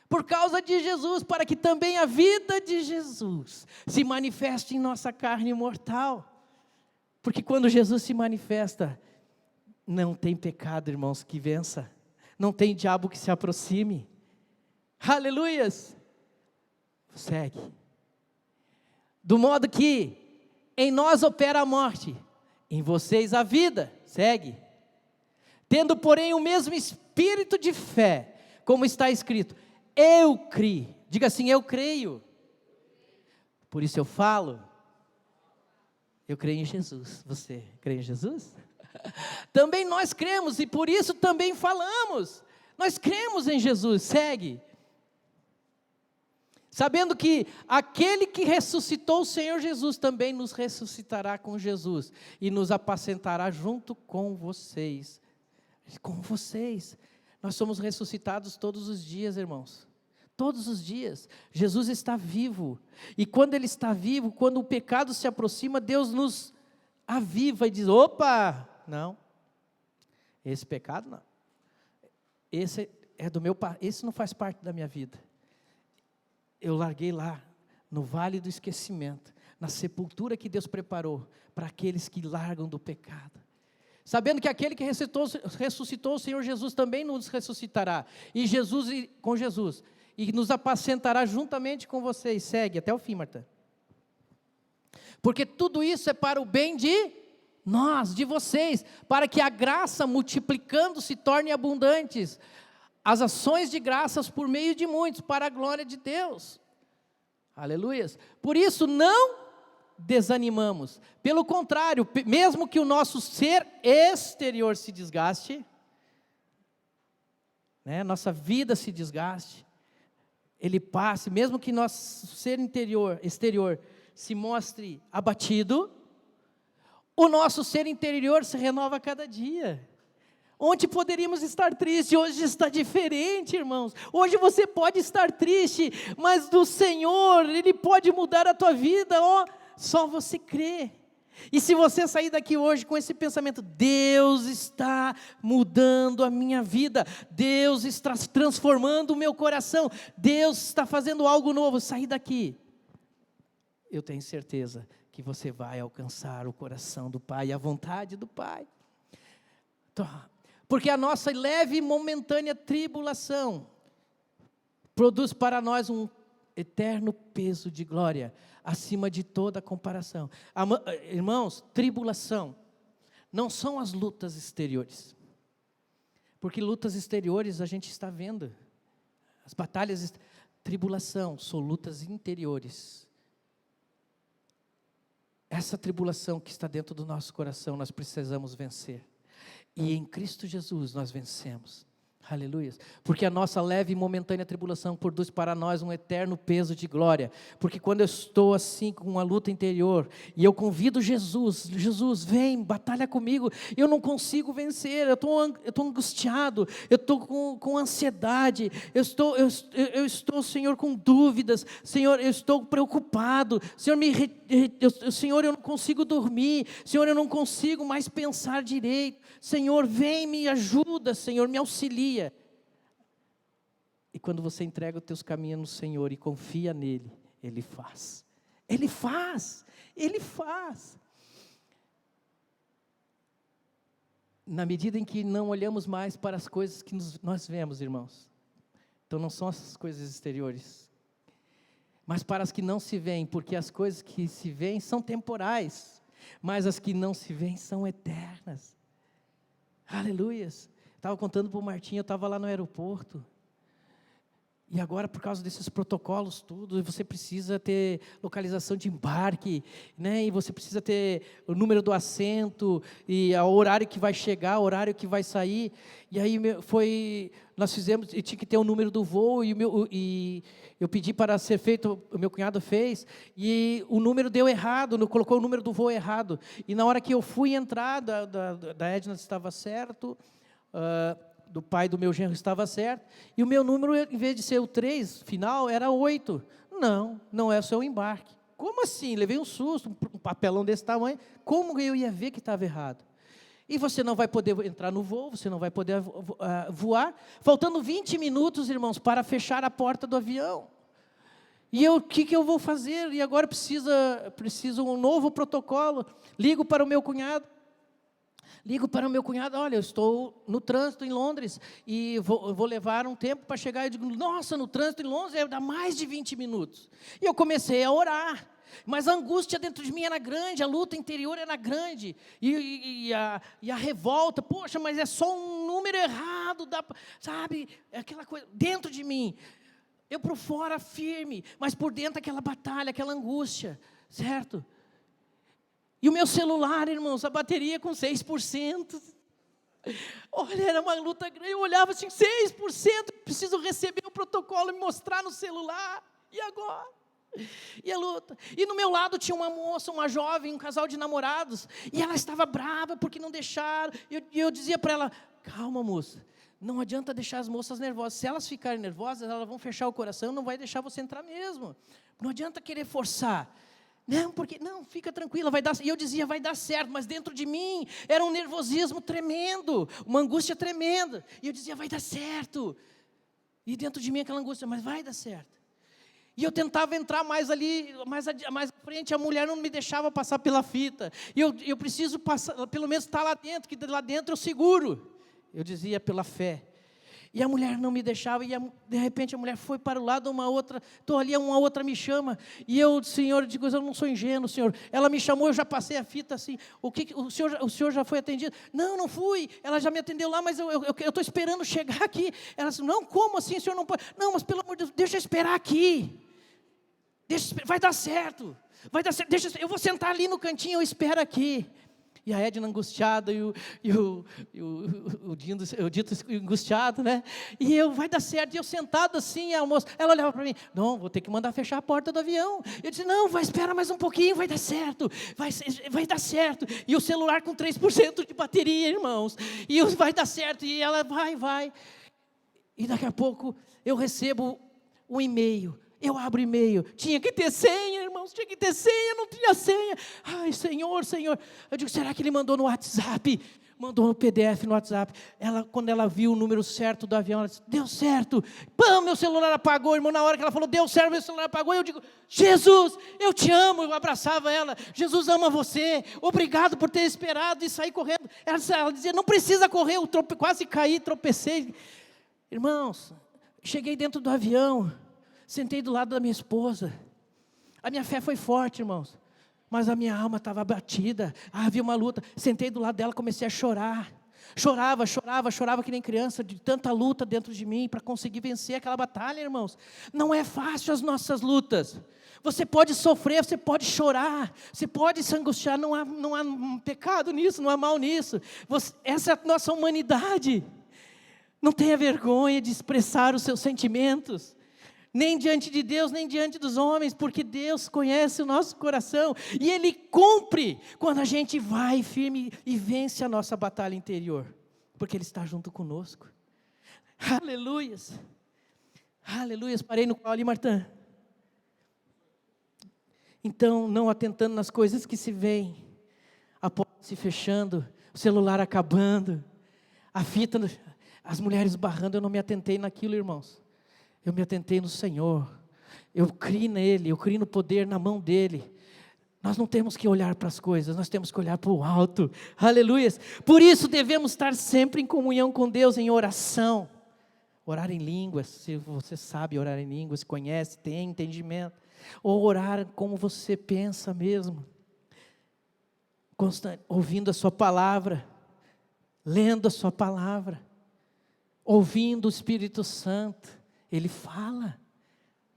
por causa de Jesus, para que também a vida de Jesus se manifeste em nossa carne mortal, porque quando Jesus se manifesta, não tem pecado, irmãos, que vença, não tem diabo que se aproxime, aleluias, segue, do modo que em nós opera a morte, em vocês a vida, segue, tendo porém o mesmo espírito de fé, como está escrito, eu criei, diga assim, eu creio, por isso eu falo, eu creio em Jesus, você crê em Jesus? Também nós cremos e por isso também falamos, nós cremos em Jesus, segue, sabendo que aquele que ressuscitou o Senhor Jesus, também nos ressuscitará com Jesus, e nos apacentará junto com vocês, nós somos ressuscitados todos os dias, irmãos, todos os dias, Jesus está vivo, e quando Ele está vivo, quando o pecado se aproxima, Deus nos aviva e diz, opa, não, esse pecado não, esse é do meu, esse não faz parte da minha vida, eu larguei lá, no vale do esquecimento, na sepultura que Deus preparou, para aqueles que largam do pecado, sabendo que aquele que ressuscitou o Senhor Jesus, também nos ressuscitará, com Jesus, e nos apacentará juntamente com vocês, segue até o fim, Marta, porque tudo isso é para o bem de nós, de vocês, para que a graça multiplicando se torne abundantes, as ações de graças por meio de muitos, para a glória de Deus, aleluias, por isso não desanimamos, pelo contrário, mesmo que o nosso ser exterior se desgaste, né, nossa vida se desgaste, ele passe, mesmo que nosso ser exterior se mostre abatido, o nosso ser interior se renova a cada dia. Onde poderíamos estar tristes, hoje está diferente, irmãos. Hoje você pode estar triste, mas do Senhor, Ele pode mudar a tua vida, só você crê. E se você sair daqui hoje com esse pensamento, Deus está mudando a minha vida, Deus está transformando o meu coração, Deus está fazendo algo novo, sair daqui, eu tenho certeza que você vai alcançar o coração do Pai, a vontade do Pai, porque a nossa leve e momentânea tribulação produz para nós um eterno peso de glória, acima de toda comparação. Irmãos, tribulação não são as lutas exteriores. Porque lutas exteriores a gente está vendo. As batalhas, tribulação, são lutas interiores. Essa tribulação que está dentro do nosso coração, nós precisamos vencer. E em Cristo Jesus nós vencemos. Aleluia. Porque a nossa leve e momentânea tribulação produz para nós um eterno peso de glória. Porque quando eu estou assim com uma luta interior, e eu convido Jesus, vem, batalha comigo, eu não consigo vencer, eu estou angustiado, eu estou com ansiedade, eu estou, Senhor, com dúvidas, Senhor, eu estou preocupado, Senhor, eu não consigo dormir, Senhor, eu não consigo mais pensar direito, Senhor, vem, me ajuda, Senhor, me auxilia. E quando você entrega os teus caminhos no Senhor e confia nele, Ele faz. Ele faz. Ele faz. Na medida em que não olhamos mais para as coisas que nós vemos, irmãos. Então não são essas coisas exteriores. Mas para as que não se veem, porque as coisas que se veem são temporais. Mas as que não se veem são eternas. Aleluias. Estava contando para o Martinho, eu estava lá no aeroporto. E agora, por causa desses protocolos, tudo, você precisa ter localização de embarque, né? E você precisa ter o número do assento, e o horário que vai chegar, o horário que vai sair. E aí nós fizemos, e tinha que ter o número do voo, e eu pedi para ser feito, o meu cunhado fez, e o número deu errado, colocou o número do voo errado. E na hora que eu fui entrar, da Edna estava certo, do pai do meu genro estava certo, e o meu número, em vez de ser o 3, final, era 8. Não é o seu embarque. Como assim? Levei um susto, um papelão desse tamanho, como eu ia ver que estava errado? E você não vai poder entrar no voo, você não vai poder voar, faltando 20 minutos, irmãos, para fechar a porta do avião. E o que eu vou fazer? E agora preciso um novo protocolo. Ligo para o meu cunhado, olha, eu estou no trânsito em Londres, e vou levar um tempo para chegar. Eu digo, nossa, no trânsito em Londres dá mais de 20 minutos. E eu comecei a orar, mas a angústia dentro de mim era grande, a luta interior era grande, e a revolta, poxa, mas é só um número errado, sabe, aquela coisa, dentro de mim, eu por fora firme, mas por dentro aquela batalha, aquela angústia, certo? E o meu celular, irmãos, a bateria com 6%. Olha, era uma luta grande. Eu olhava assim, 6%, preciso receber o protocolo e me mostrar no celular. E agora? E a luta. E no meu lado tinha uma moça, uma jovem, um casal de namorados. E ela estava brava porque não deixaram. E eu dizia para ela, calma, moça. Não adianta deixar as moças nervosas. Se elas ficarem nervosas, elas vão fechar o coração, não vai deixar você entrar mesmo. Não adianta querer forçar. Não, fica tranquila, vai dar. E eu dizia, vai dar certo, mas dentro de mim era um nervosismo tremendo, uma angústia tremenda. E eu dizia, vai dar certo. E dentro de mim aquela angústia, mas vai dar certo. E eu tentava entrar mais ali, mais à frente, a mulher não me deixava passar pela fita. E eu preciso passar, pelo menos estar lá dentro, que lá dentro eu seguro. Eu dizia pela fé. E a mulher não me deixava, e de repente a mulher foi para o lado, uma outra, estou ali, uma outra me chama, e eu, Senhor, digo, eu não sou ingênuo, Senhor, ela me chamou, eu já passei a fita assim, o senhor já foi atendido? Não fui, ela já me atendeu lá, mas eu estou esperando chegar aqui. Ela disse, não, como assim, o senhor não pode? Não, mas pelo amor de Deus, deixa eu esperar aqui, vai dar certo, eu vou sentar ali no cantinho, eu espero aqui. E a Edna angustiada, e o Dito angustiado, né? E eu, vai dar certo. E eu sentado assim, a moça, ela olhava para mim, não, vou ter que mandar fechar a porta do avião. Eu disse, não, espera mais um pouquinho, vai dar certo. Vai dar certo. E o celular com 3% de bateria, irmãos. E vai dar certo. E ela, vai. E daqui a pouco, eu recebo um e-mail. Eu abro e-mail, tinha que ter senha, irmãos, não tinha senha. Ai, Senhor. Eu digo, será que ele mandou no WhatsApp? Mandou um PDF no WhatsApp. Quando ela viu o número certo do avião, ela disse, deu certo. Pão, meu celular apagou, irmão. Na hora que ela falou, deu certo, meu celular apagou. Eu digo, Jesus, eu te amo. Eu abraçava ela. Jesus ama você. Obrigado por ter esperado e sair correndo. Ela dizia, não precisa correr. Eu quase caí, tropecei. Irmãos, cheguei dentro do avião. Sentei do lado da minha esposa. A minha fé foi forte, irmãos. Mas a minha alma estava abatida. Havia uma luta. Sentei do lado dela, comecei a chorar. Chorava que nem criança, de tanta luta dentro de mim, para conseguir vencer aquela batalha, irmãos. Não é fácil as nossas lutas. Você pode sofrer, você pode chorar, você pode se angustiar, não há pecado nisso, não há mal nisso. Essa é a nossa humanidade. Não tenha vergonha de expressar os seus sentimentos, nem diante de Deus, nem diante dos homens, porque Deus conhece o nosso coração, e Ele cumpre quando a gente vai firme e vence a nossa batalha interior, porque Ele está junto conosco. Aleluias, aleluias. Parei no qual ali, Martã? Então, não atentando nas coisas que se veem, a porta se fechando, o celular acabando, a fita, as mulheres barrando, eu não me atentei naquilo, irmãos. Eu me atentei no Senhor, eu criei nele, eu criei no poder, na mão dele. Nós não temos que olhar para as coisas, nós temos que olhar para o alto, aleluias. Por isso devemos estar sempre em comunhão com Deus, em oração. Orar em línguas, se você sabe orar em línguas, conhece, tem entendimento. Ou orar como você pensa mesmo, ouvindo a sua palavra, lendo a sua palavra, ouvindo o Espírito Santo. Ele fala.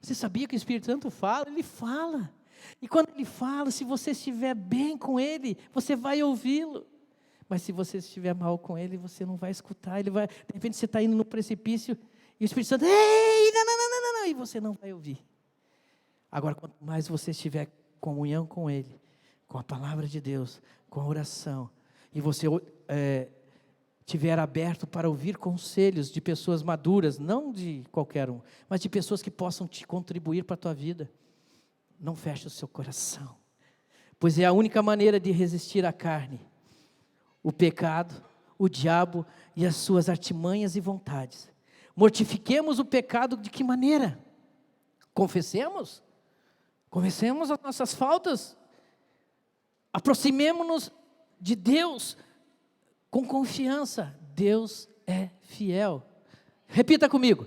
Você sabia que o Espírito Santo fala? Ele fala. E quando Ele fala, se você estiver bem com Ele, você vai ouvi-lo. Mas se você estiver mal com Ele, você não vai escutar. De repente você está indo no precipício e o Espírito Santo, ei, não, e você não vai ouvir. Agora, quanto mais você estiver em comunhão com Ele, com a palavra de Deus, com a oração, e você estiver aberto para ouvir conselhos de pessoas maduras, não de qualquer um, mas de pessoas que possam te contribuir para a tua vida, não feche o seu coração, pois é a única maneira de resistir à carne, o pecado, o diabo e as suas artimanhas e vontades. Mortifiquemos o pecado de que maneira? Confessemos as nossas faltas, aproximemo-nos de Deus com confiança. Deus é fiel. Repita comigo: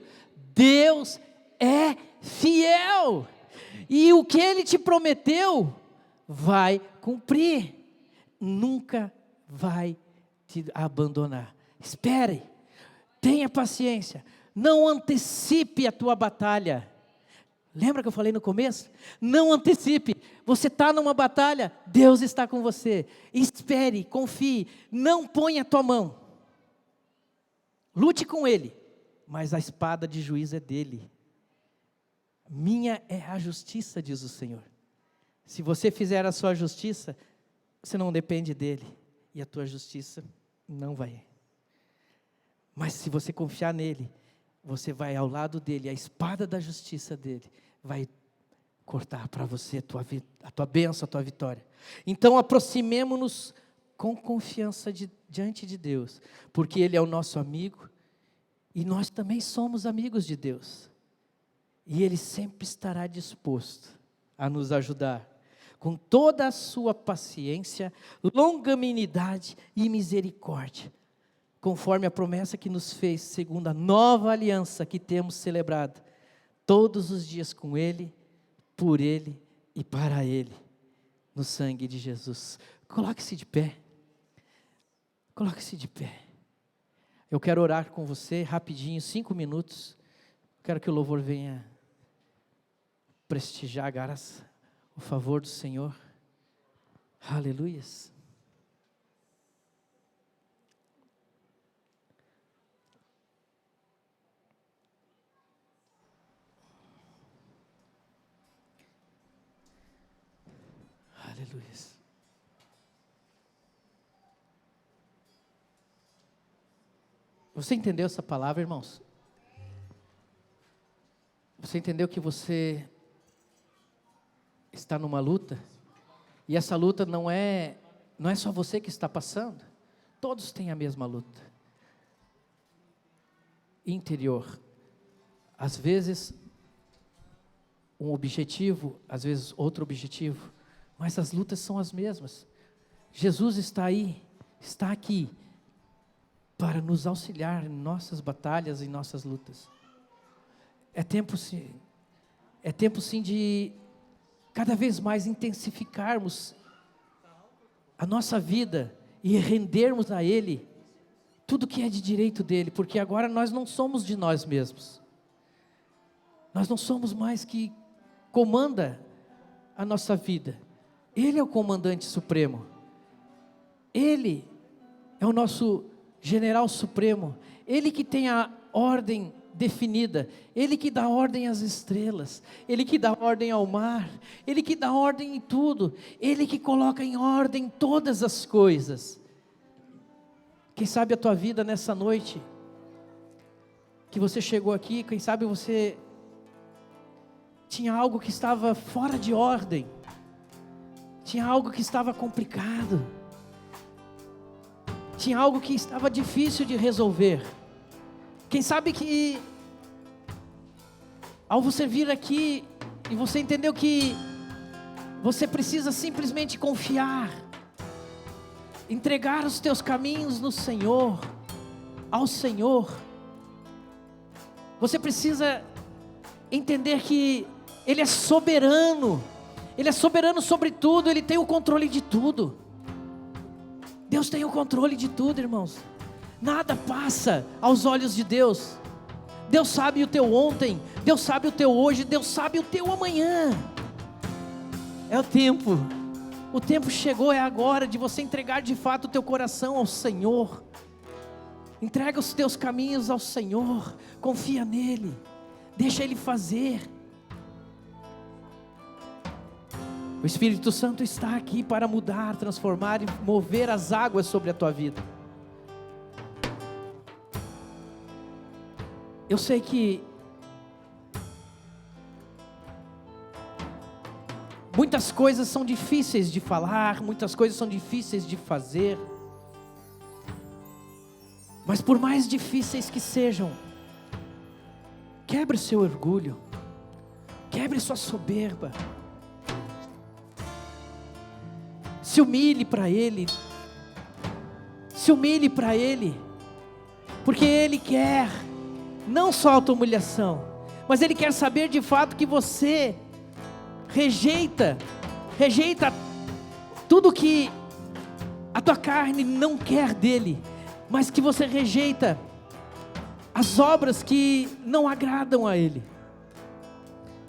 Deus é fiel, e o que Ele te prometeu, vai cumprir, nunca vai te abandonar. Espere, tenha paciência, não antecipe a tua batalha. Lembra que eu falei no começo? Não antecipe. Você está numa batalha, Deus está com você. Espere, confie, não ponha a tua mão. Lute com Ele, mas a espada de juízo é dele. Minha é a justiça, diz o Senhor. Se você fizer a sua justiça, você não depende dele, e a tua justiça não vai. Mas se você confiar nele, você vai ao lado dele, a espada da justiça dele vai cortar para você a tua bênção, a tua vitória. Então aproximemo-nos com confiança diante de Deus, porque Ele é o nosso amigo, e nós também somos amigos de Deus, e Ele sempre estará disposto a nos ajudar, com toda a sua paciência, longanimidade e misericórdia, conforme a promessa que nos fez, segundo a nova aliança que temos celebrado, todos os dias com Ele, por Ele e para Ele, no sangue de Jesus. Coloque-se de pé, coloque-se de pé. Eu quero orar com você rapidinho, 5 minutos, quero que o louvor venha prestigiar a graça, o favor do Senhor. Aleluias. Aleluia. Você entendeu essa palavra, irmãos? Você entendeu que você está numa luta? E essa luta não é só você que está passando. Todos têm a mesma luta interior. Às vezes um objetivo, às vezes outro objetivo, mas as lutas são as mesmas. Jesus está aí, está aqui, para nos auxiliar em nossas batalhas e nossas lutas. É tempo sim de cada vez mais intensificarmos a nossa vida e rendermos a Ele tudo que é de direito dele, porque agora nós não somos de nós mesmos. Nós não somos mais que comanda a nossa vida. Ele é o comandante supremo. Ele é o nosso general supremo. Ele que tem a ordem definida. Ele que dá ordem às estrelas. Ele que dá ordem ao mar. Ele que dá ordem em tudo. Ele que coloca em ordem todas as coisas. Quem sabe a tua vida nessa noite, que você chegou aqui, quem sabe você tinha algo que estava fora de ordem, tinha algo que estava complicado, tinha algo que estava difícil de resolver. Quem sabe que ao você vir aqui e você entendeu que você precisa simplesmente confiar, entregar os teus caminhos no Senhor, ao Senhor. Você precisa entender que Ele é soberano. Ele é soberano sobre tudo. Ele tem o controle de tudo. Deus tem o controle de tudo, irmãos. Nada passa aos olhos de Deus. Deus sabe o teu ontem, Deus sabe o teu hoje, Deus sabe o teu amanhã. É o tempo. O tempo chegou, é agora de você entregar de fato o teu coração ao Senhor. Entrega os teus caminhos ao Senhor. Confia nele. Deixa Ele fazer. O Espírito Santo está aqui para mudar, transformar e mover as águas sobre a tua vida. Eu sei que muitas coisas são difíceis de falar, muitas coisas são difíceis de fazer. Mas por mais difíceis que sejam, quebre seu orgulho, quebre sua soberba. Se humilhe para Ele, se humilhe para Ele, porque Ele quer não só a tua humilhação, mas Ele quer saber de fato que você rejeita tudo que a tua carne não quer dEle, mas que você rejeita as obras que não agradam a Ele.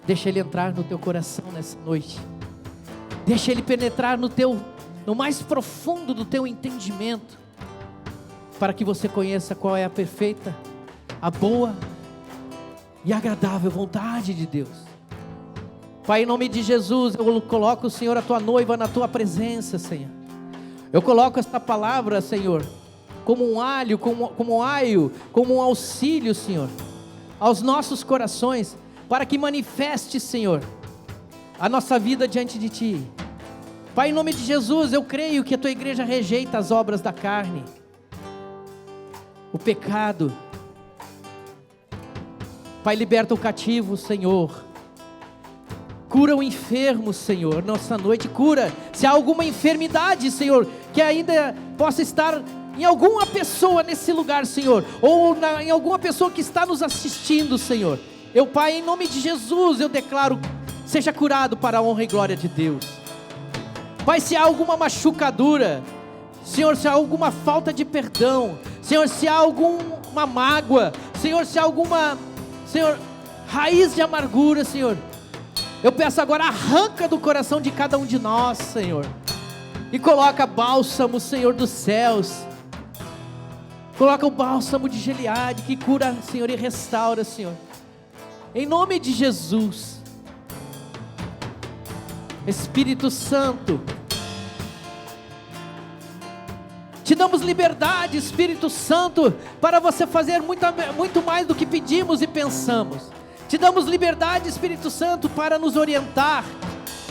Deixa Ele entrar no teu coração nessa noite. Deixa Ele penetrar no mais profundo do teu entendimento, para que você conheça qual é a perfeita, a boa e agradável vontade de Deus. Pai, em nome de Jesus, eu coloco, Senhor, a tua noiva na tua presença, Senhor. Eu coloco esta palavra, Senhor, como um alho, como um aio, como um auxílio, Senhor, aos nossos corações, para que manifeste, Senhor, a nossa vida diante de Ti. Pai, em nome de Jesus, eu creio que a Tua igreja rejeita as obras da carne, o pecado. Pai, liberta o cativo, Senhor. Cura o enfermo, Senhor, nessa noite. Cura, se há alguma enfermidade, Senhor, que ainda possa estar em alguma pessoa nesse lugar, Senhor, ou em alguma pessoa que está nos assistindo, Senhor. Eu, Pai, em nome de Jesus, eu declaro, seja curado para a honra e glória de Deus. Pai, se há alguma machucadura, Senhor, se há alguma falta de perdão, Senhor, se há alguma mágoa, Senhor, se há alguma, Senhor, raiz de amargura, Senhor, eu peço agora, arranca do coração de cada um de nós, Senhor, e coloca bálsamo, Senhor, dos céus. Coloca o bálsamo de Gileade, que cura, Senhor, e restaura, Senhor, em nome de Jesus. Espírito Santo, te damos liberdade, Espírito Santo, para você fazer muito mais do que pedimos e pensamos. Te damos liberdade, Espírito Santo, para nos orientar,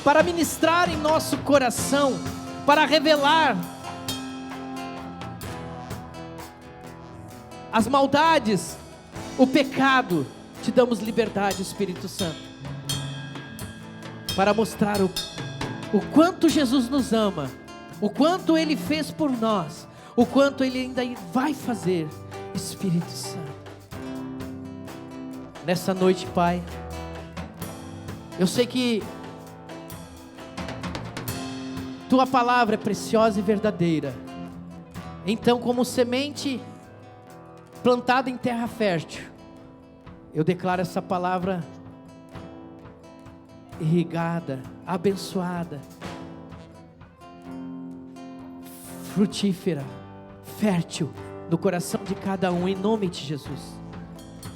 para ministrar em nosso coração, para revelar as maldades, o pecado. Te damos liberdade, Espírito Santo, para mostrar o quanto Jesus nos ama, o quanto Ele fez por nós, o quanto Ele ainda vai fazer. Espírito Santo, nessa noite, Pai, eu sei que Tua palavra é preciosa e verdadeira. Então, como semente plantado em terra fértil, eu declaro essa palavra irrigada, abençoada, frutífera, fértil no coração de cada um, em nome de Jesus.